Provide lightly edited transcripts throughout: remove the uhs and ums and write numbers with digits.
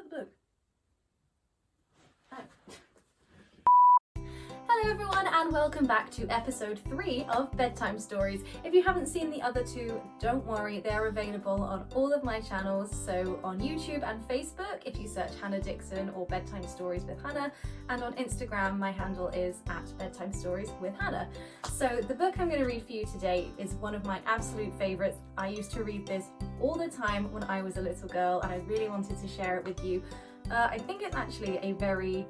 the book. Oh. Hello everyone and welcome back to episode 3 of Bedtime Stories. If you haven't seen the other two, don't worry, they're available on all of my channels. So on YouTube and Facebook, if you search Hannah Dixon or Bedtime Stories with Hannah, and on Instagram, my handle is @Bedtime Stories with Hannah. So the book I'm going to read for you today is one of my absolute favourites. I used to read this all the time when I was a little girl and I really wanted to share it with you. I think it's actually a very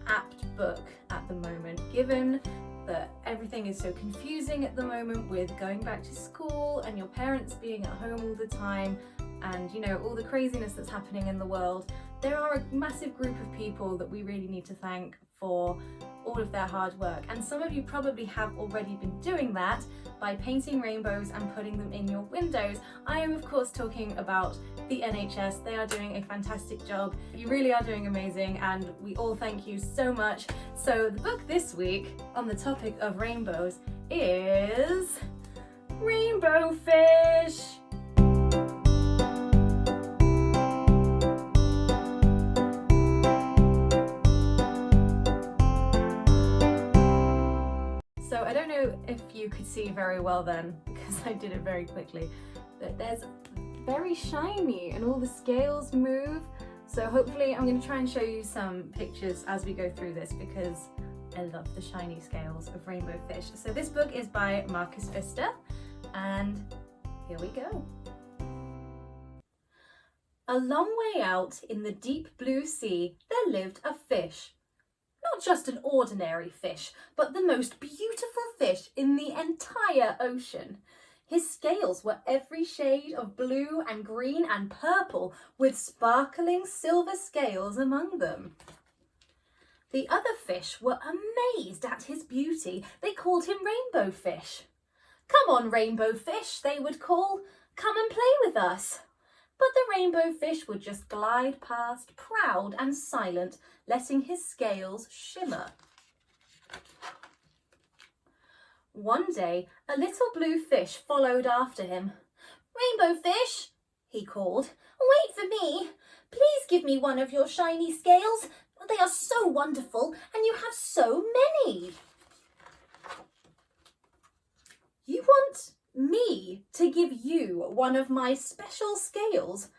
apt book at the moment, given that everything is so confusing at the moment with going back to school and your parents being at home all the time and, you know, all the craziness that's happening in the world. There are a massive group of people that we really need to thank for all of their hard work, and some of you probably have already been doing that by painting rainbows and putting them in your windows. I am of course talking about the NHS. They are doing a fantastic job. You really are doing amazing and we all thank you so much. So the book this week on the topic of rainbows is Rainbow Fish. So I don't know if you could see very well then, because I did it very quickly, but there's very shiny and all the scales move. So hopefully I'm going to try and show you some pictures as we go through this because I love the shiny scales of rainbow fish. So this book is by Marcus Pfisker and here we go. A long way out in the deep blue sea there lived a fish. Not just an ordinary fish, but the most beautiful fish in the entire ocean. His scales were every shade of blue and green and purple, with sparkling silver scales among them. The other fish were amazed at his beauty. They called him Rainbow Fish. "Come on, Rainbow Fish," they would call. "Come and play with us." But the rainbow fish would just glide past, proud and silent, letting his scales shimmer. One day, a little blue fish followed after him. "Rainbow Fish," he called, "wait for me. Please give me one of your shiny scales. They are so wonderful, and you have so many." "You want me to give you one of my special scales?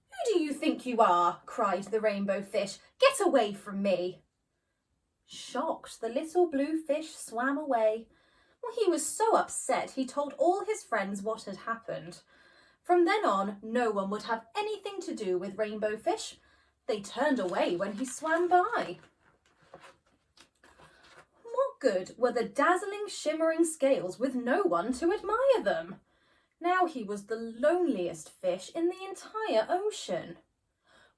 Who do you think you are?" cried the rainbow fish. "Get away from me." Shocked, the little blue fish swam away. He was so upset he told all his friends what had happened. From then on, no one would have anything to do with rainbow fish. They turned away when he swam by. What good were the dazzling, shimmering scales with no one to admire them? Now he was the loneliest fish in the entire ocean.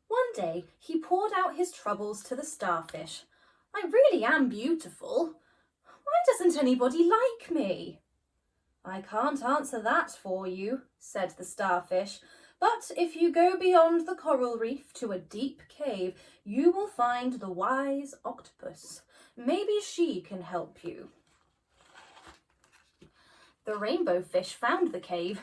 One day he poured out his troubles to the starfish. "I really am beautiful. Why doesn't anybody like me?" "I can't answer that for you," said the starfish, "but if you go beyond the coral reef to a deep cave, you will find the wise octopus. Maybe she can help you." The rainbow fish found the cave.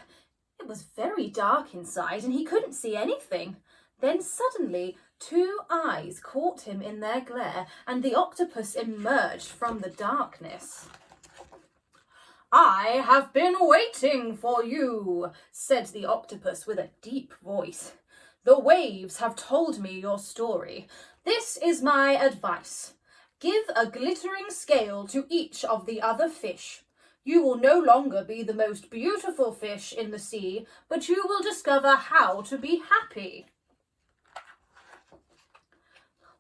It was very dark inside and he couldn't see anything. Then suddenly 2 eyes caught him in their glare and the octopus emerged from the darkness. "I have been waiting for you," said the octopus with a deep voice. "The waves have told me your story. This is my advice. Give a glittering scale to each of the other fish. You will no longer be the most beautiful fish in the sea, but you will discover how to be happy."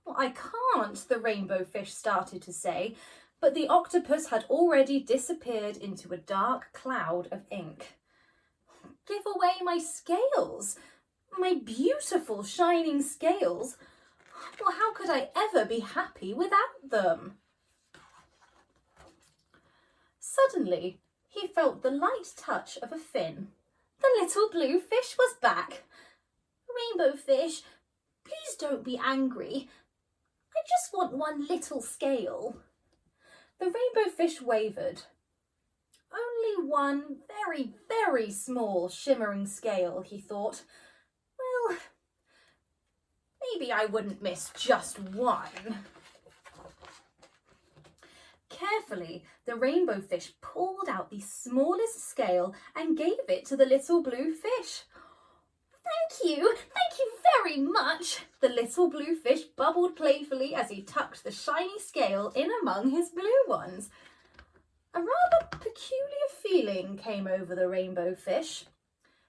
"Well, I can't," the rainbow fish started to say, but the octopus had already disappeared into a dark cloud of ink. "Give away my scales, my beautiful shining scales. Well, how could I ever be happy without them?" Suddenly, he felt the light touch of a fin. The little blue fish was back. "Rainbow Fish, please don't be angry. I just want one little scale." The rainbow fish wavered. "Only one very, very small shimmering scale," he thought. "Well, maybe I wouldn't miss just one. Carefully, the rainbow fish pulled out the smallest scale and gave it to the little blue fish. Thank you very much, the little blue fish bubbled playfully as he tucked the shiny scale in among his blue ones. A rather peculiar feeling came over the rainbow fish.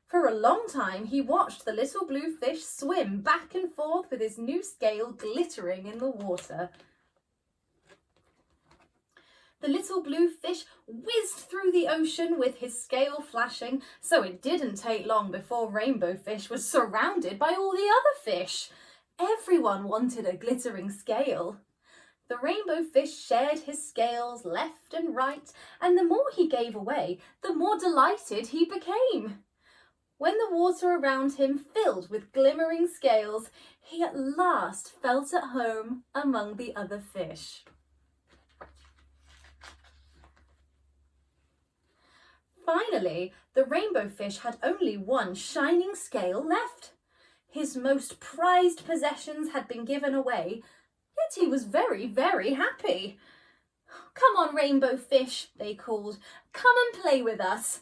For a long time he watched the little blue fish swim back and forth with his new scale glittering in the water. The little blue fish whizzed through the ocean with his scale flashing, so it didn't take long before Rainbow Fish was surrounded by all the other fish. Everyone wanted a glittering scale. The rainbow fish shared his scales left and right, and the more he gave away, the more delighted he became. When the water around him filled with glimmering scales, he at last felt at home among the other fish. Finally, the rainbow fish had only one shining scale left. His most prized possessions had been given away, yet he was very, very happy. "Come on, rainbow fish," they called. "Come and play with us."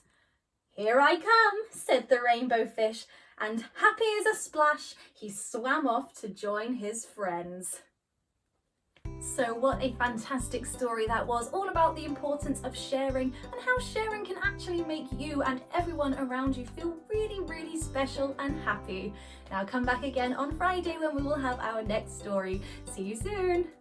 "Here I come," said the rainbow fish, and happy as a splash, he swam off to join his friends. So what a fantastic story that was, all about the importance of sharing and how sharing can actually make you and everyone around you feel really, really special and happy. Now come back again on Friday when we will have our next story. See you soon.